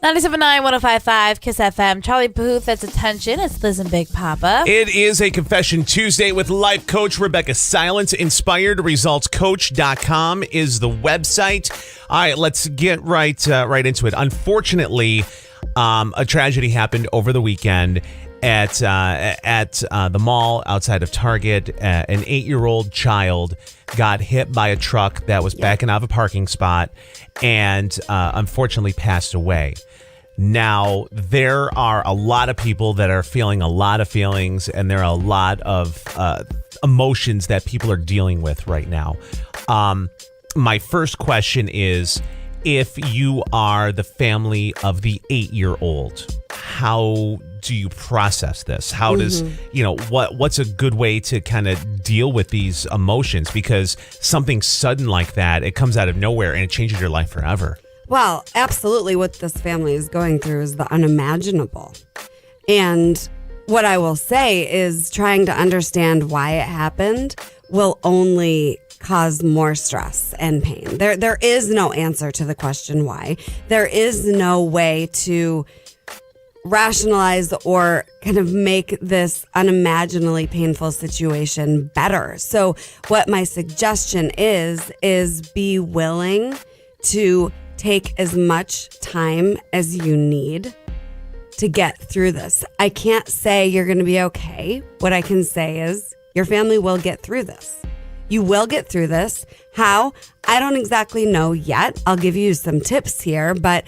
97.9, 105.5, KISS FM. Charlie Puth, that's attention. It's Liz and Big Papa. It is a Confession Tuesday with life coach Rebecca Silence. InspiredResultsCoach.com is the website. All right, let's get right into it. Unfortunately, a tragedy happened over the weekend at the mall outside of Target. An 8-year-old child got hit by a truck that was backing out of a parking spot and unfortunately passed away. Now, there are a lot of people that are feeling a lot of feelings, and there are a lot of emotions that people are dealing with right now. My first question is, if you are the family of the 8-year-old, how do you process this? How does, what's a good way to kind of deal with these emotions? Because something sudden like that, it comes out of nowhere and it changes your life forever. Well, absolutely. What this family is going through is the unimaginable. And what I will say is trying to understand why it happened will only cause more stress and pain. There is no answer to the question why. There is no way to rationalize or kind of make this unimaginably painful situation better. So what my suggestion is be willing to take as much time as you need to get through this. I can't say you're going to be okay. What I can say is your family will get through this. You will get through this. How? I don't exactly know yet. I'll give you some tips here, but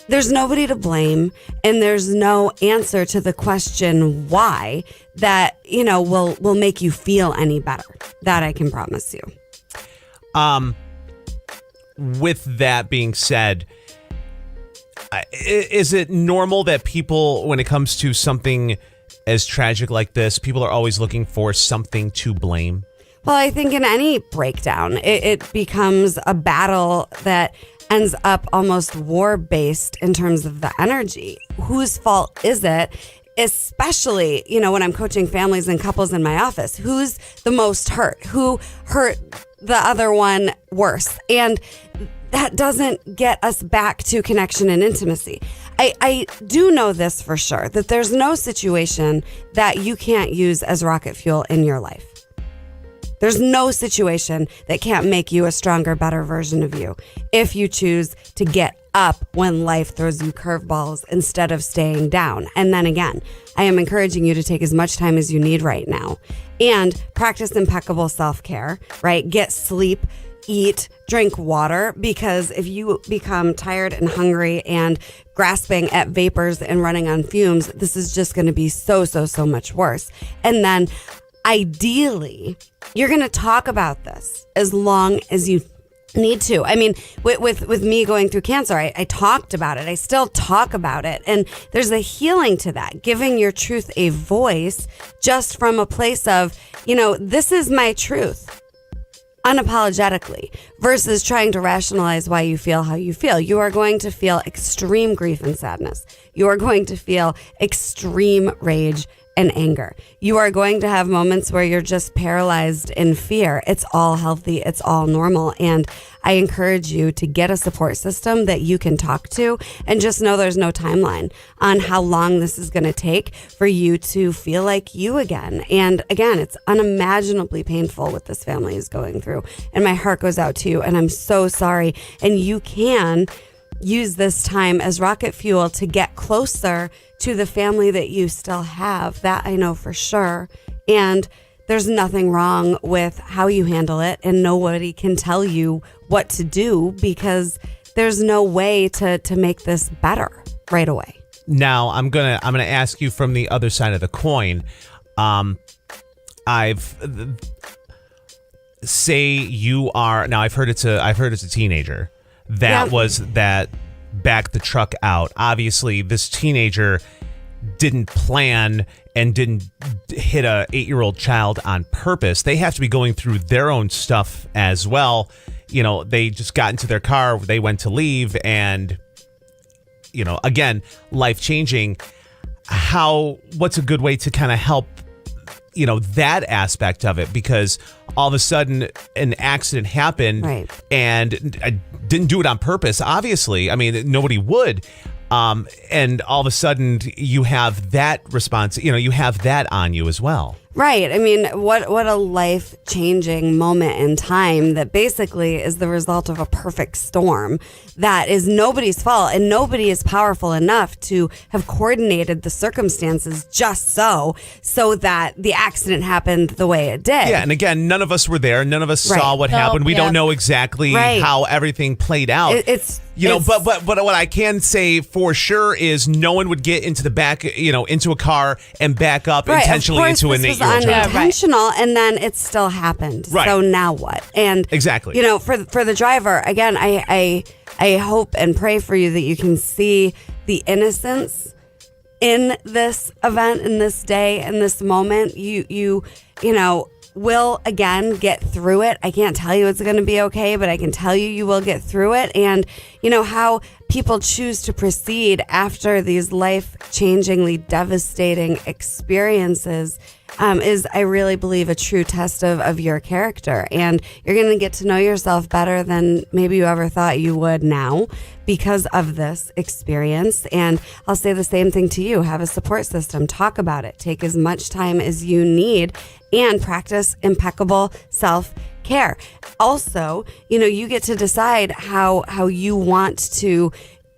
there's nobody to blame, and there's no answer to the question why that, will make you feel any better. That I can promise you. With that being said, is it normal that people, when it comes to something as tragic like this, people are always looking for something to blame? Well, I think in any breakdown, it becomes a battle that ends up almost war-based in terms of the energy. Whose fault is it? Especially, when I'm coaching families and couples in my office, who's the most hurt? Who hurt the other one worse? And that doesn't get us back to connection and intimacy. I do know this for sure, that there's no situation that you can't use as rocket fuel in your life. There's no situation that can't make you a stronger, better version of you if you choose to get up when life throws you curveballs instead of staying down. And then again, I am encouraging you to take as much time as you need right now and practice impeccable self-care, right? Get sleep, eat, drink water, because if you become tired and hungry and grasping at vapors and running on fumes, this is just going to be so much worse. And then ideally, you're going to talk about this as long as you need to. I mean, with me going through cancer, I talked about it. I still talk about it. And there's a healing to that, giving your truth a voice just from a place of, this is my truth, unapologetically, versus trying to rationalize why you feel how you feel. You are going to feel extreme grief and sadness. You are going to feel extreme rage and anger. You are going to have moments where you're just paralyzed in fear. It's all healthy. It's all normal. And I encourage you to get a support system that you can talk to, and just know there's no timeline on how long this is going to take for you to feel like you again. And again, it's unimaginably painful what this family is going through. And my heart goes out to you, and I'm so sorry. And you can use this time as rocket fuel to get closer to the family that you still have. That I know for sure. And there's nothing wrong with how you handle it, and nobody can tell you what to do, because there's no way to make this better right away. Now, I'm gonna ask you from the other side of the coin. I've heard it's a teenager that backed the truck out. Obviously, this teenager didn't plan and didn't hit a 8-year-old child on purpose. They have to be going through their own stuff as well. They just got into their car, they went to leave, and again, life changing. What's a good way to kind of help that aspect of it? Because all of a sudden an accident happened, right, and I didn't do it on purpose, obviously. I mean, nobody would. And all of a sudden you have that response, you have that on you as well. Right. I mean, what a life-changing moment in time that basically is the result of a perfect storm that is nobody's fault, and nobody is powerful enough to have coordinated the circumstances just so that the accident happened the way it did. Yeah, and again, none of us were there. None of us saw what Nope, happened. We yeah. don't know exactly how everything played out. But what I can say for sure is no one would get into the back, into a car and back up intentionally into an 8-year-old child. Unintentional, and then it still happened. Right. So now what? And exactly, for the driver, again, I hope and pray for you that you can see the innocence in this event, in this day, in this moment. You will again get through it. I can't tell you it's going to be okay, but I can tell you will get through it. And how people choose to proceed after these life-changingly devastating experiences is, I really believe, a true test of your character. And you're going to get to know yourself better than maybe you ever thought you would now because of this experience. And I'll say the same thing to you. Have a support system. Talk about it. Take as much time as you need and practice impeccable self-care. Also, you get to decide how you want to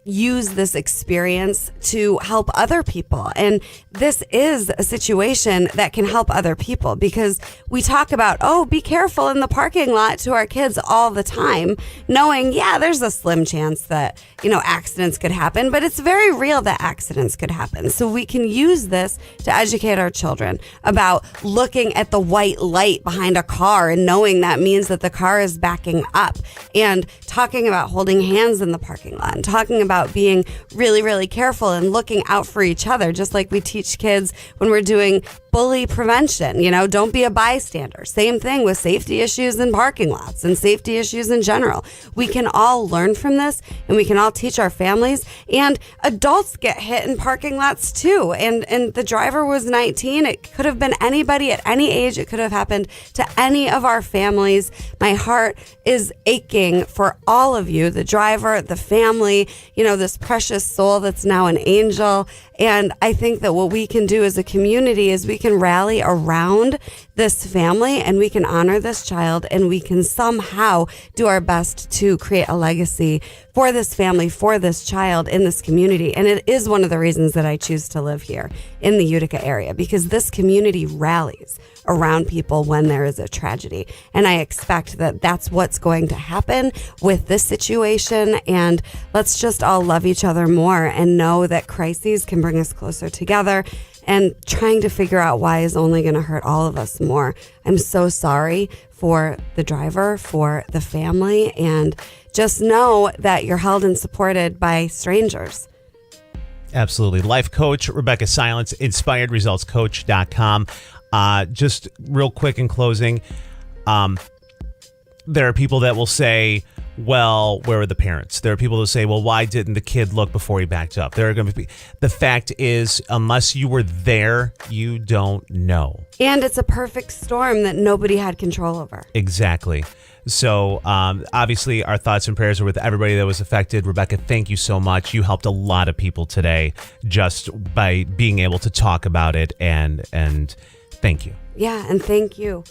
use this experience to help other people. And this is a situation that can help other people, because we talk about, be careful in the parking lot to our kids all the time, knowing, there's a slim chance that, accidents could happen, but it's very real that accidents could happen. So we can use this to educate our children about looking at the white light behind a car and knowing that means that the car is backing up, and talking about holding hands in the parking lot, and talking about being really, really careful and looking out for each other, just like we teach kids when we're doing bully prevention. Don't be a bystander. Same thing with safety issues in parking lots and safety issues in general. We can all learn from this, and we can all teach our families, and adults get hit in parking lots too. And the driver was 19. It could have been anybody at any age. It could have happened to any of our families. My heart is aching for all of you, the driver, the family, this precious soul that's now an angel. And I think that what we can do as a community is we can rally around this family, and we can honor this child, and we can somehow do our best to create a legacy for this family, for this child in this community. And it is one of the reasons that I choose to live here in the Utica area, because this community rallies around people when there is a tragedy. And I expect that that's what's going to happen with this situation. And let's just all love each other more and know that crises can bring us closer together. And trying to figure out why is only going to hurt all of us more. I'm so sorry for the driver, for the family, and just know that you're held and supported by strangers. Absolutely. Life coach Rebecca Silence, inspiredresultscoach.com. Just real quick in closing, there are people that will say, well, where are the parents? There are people who say, well, why didn't the kid look before he backed up? There are going to be. The fact is, unless you were there, you don't know. And it's a perfect storm that nobody had control over. Exactly. So obviously our thoughts and prayers are with everybody that was affected. Rebecca, thank you so much. You helped a lot of people today just by being able to talk about it, and thank you. Yeah, and thank you.